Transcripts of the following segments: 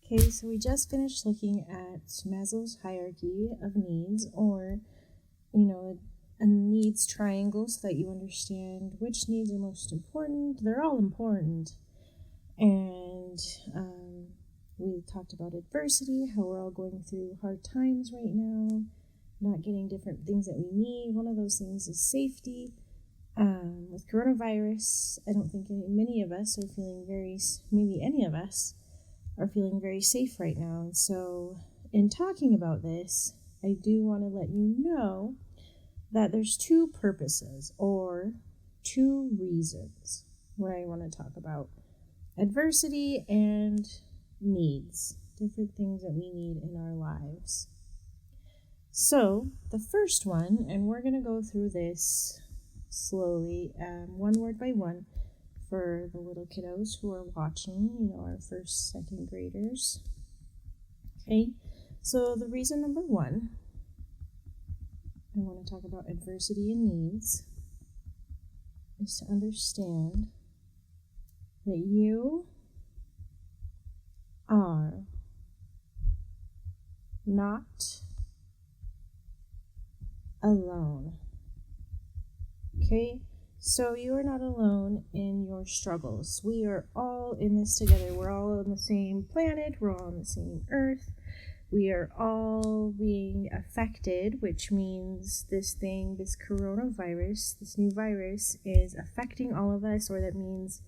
Okay, so we just finished looking at Maslow's hierarchy of needs, or, a needs triangle, so that you understand which needs are most important. They're all important. And we talked about adversity, how we're all going through hard times right now, not getting different things that we need. One of those things is safety. With coronavirus, I don't think many of us are feeling maybe any of us are feeling very safe right now. And so, in talking about this, I do want to let you know that there's two purposes or two reasons why I want to talk about adversity and needs, different things that we need in our lives. So, the first one, and we're going to go through this slowly, one word by one, for the little kiddos who are watching, our first, second graders. Okay, so the reason number one, I want to talk about adversity and needs, is to understand that you are not alone. Okay? So you are not alone in your struggles. We are all in this together. We're all on the same planet. We're all on the same earth. We are all being affected, which means this coronavirus, this new virus, is affecting all of us, or that means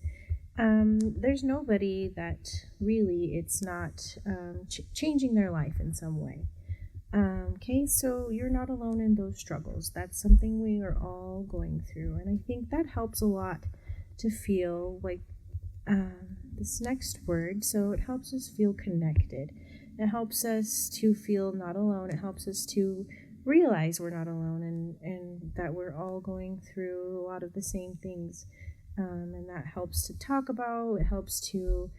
there's nobody that really it's not changing their life in some way. Okay, so you're not alone in those struggles. That's something we are all going through. And I think that helps a lot to feel like this next word. So it helps us feel connected. It helps us to feel not alone. It helps us to realize we're not alone and that we're all going through a lot of the same things. And that helps to talk about. It helps to,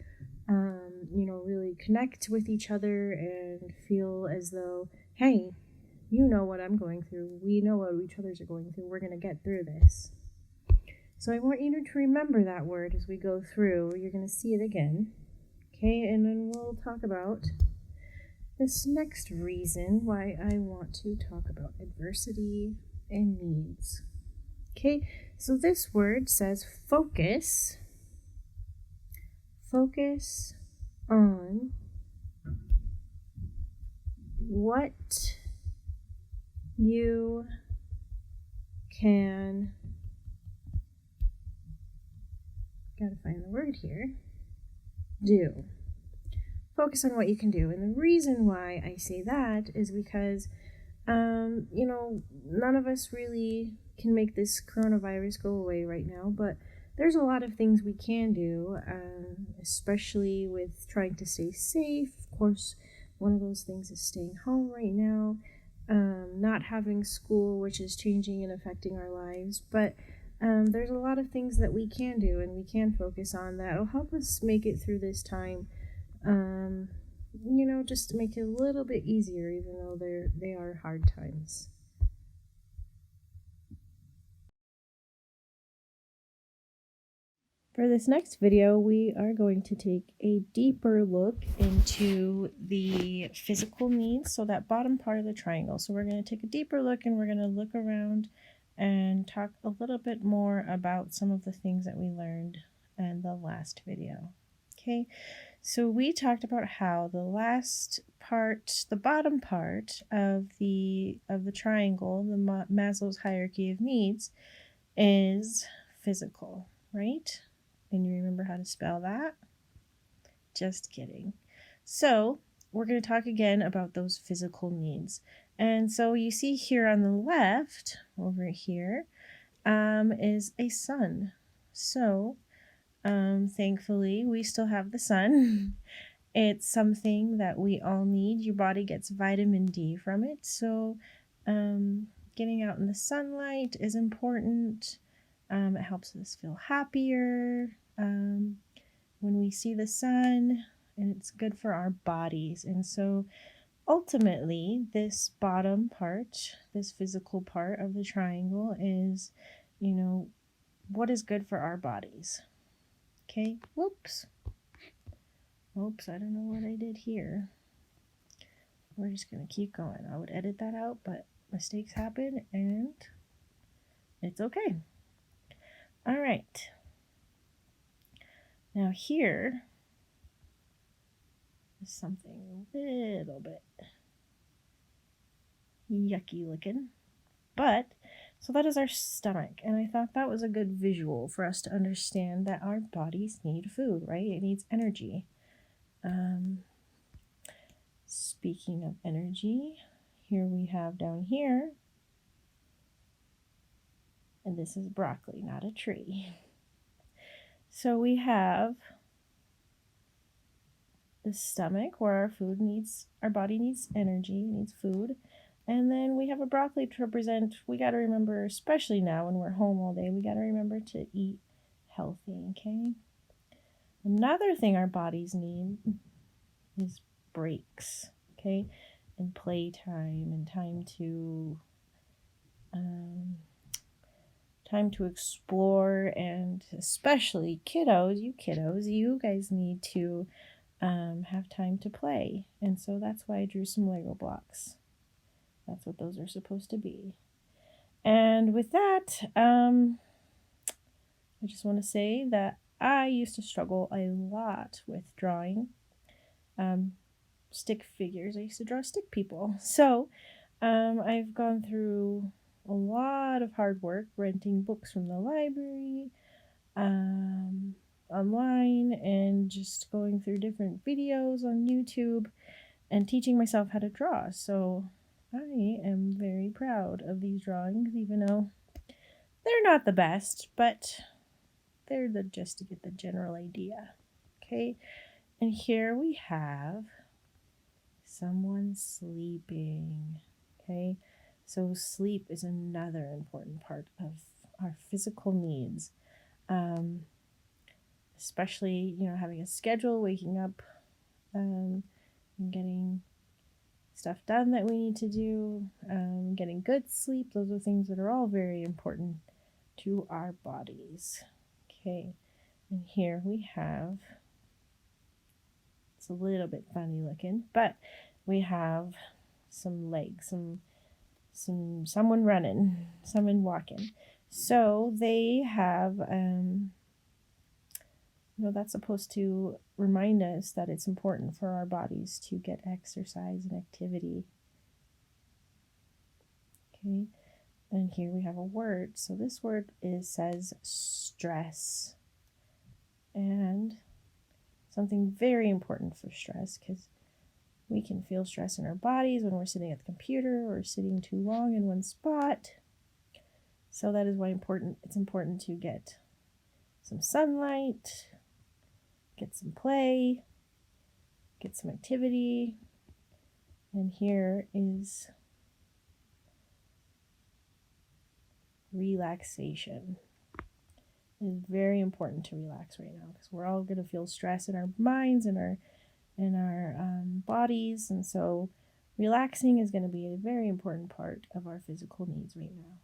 really connect with each other and feel as though, hey, you know what I'm going through. We know what each other's are going through. We're going to get through this. So I want you to remember that word as we go through. You're going to see it again. Okay, and then we'll talk about this next reason why I want to talk about adversity and needs. Okay, so this word says focus. Focus on what you can, gotta find the word here, do. Focus on what you can do. And the reason why I say that is because, none of us really can make this coronavirus go away right now, but there's a lot of things we can do, especially with trying to stay safe. Of course, one of those things is staying home right now, not having school, which is changing and affecting our lives. But there's a lot of things that we can do and we can focus on that will help us make it through this time. Just to make it a little bit easier, even though they are hard times. For this next video, we are going to take a deeper look into the physical needs, so that bottom part of the triangle. So we're going to take a deeper look and we're going to look around and talk a little bit more about some of the things that we learned in the last video. Okay, so we talked about how the last part, the bottom part of the triangle, the Maslow's hierarchy of needs, is physical, right? And you remember how to spell that? Just kidding. So we're going to talk again about those physical needs. And so you see here on the left, over here, is a sun. So thankfully, we still have the sun. It's something that we all need. Your body gets vitamin D from it. So getting out in the sunlight is important. It helps us feel happier when we see the sun, and it's good for our bodies. And so ultimately, this bottom part, this physical part of the triangle is, what is good for our bodies. Okay, whoops. Oops, I don't know what I did here. We're just going to keep going. I would edit that out, but mistakes happen and it's okay. All right. Now here is something a little bit yucky looking. But, so that is our stomach. And I thought that was a good visual for us to understand that our bodies need food, right? It needs energy. Speaking of energy, here we have down here, and this is broccoli, not a tree. So we have the stomach where our body needs energy, needs food. And then we have a broccoli to represent, we got to remember, especially now when we're home all day, we got to remember to eat healthy, okay? Another thing our bodies need is breaks, okay? And playtime and time to explore, and especially kiddos, you guys need to have time to play. And so that's why I drew some Lego blocks. That's what those are supposed to be. And with that, I just want to say that I used to struggle a lot with drawing stick figures. I used to draw stick people. So I've gone through a lot of hard work renting books from the library, online, and just going through different videos on YouTube and teaching myself how to draw. So I am very proud of these drawings, even though they're not the best, but they're just to get the general idea. Okay, and here we have someone sleeping. Okay, so sleep is another important part of our physical needs, especially having a schedule, waking up, and getting stuff done that we need to do, getting good sleep. Those are things that are all very important to our bodies. Okay, and here we have, it's a little bit funny looking, but we have some legs, someone running, someone walking. So they have, that's supposed to remind us that it's important for our bodies to get exercise and activity. Okay, and here we have a word. So this word says stress, and something very important for stress, because we can feel stress in our bodies when we're sitting at the computer or sitting too long in one spot. So that is why it's important to get some sunlight, get some play, get some activity. And here is relaxation. It is very important to relax right now, because we're all going to feel stress in our minds and our bodies, and so relaxing is going to be a very important part of our physical needs right now.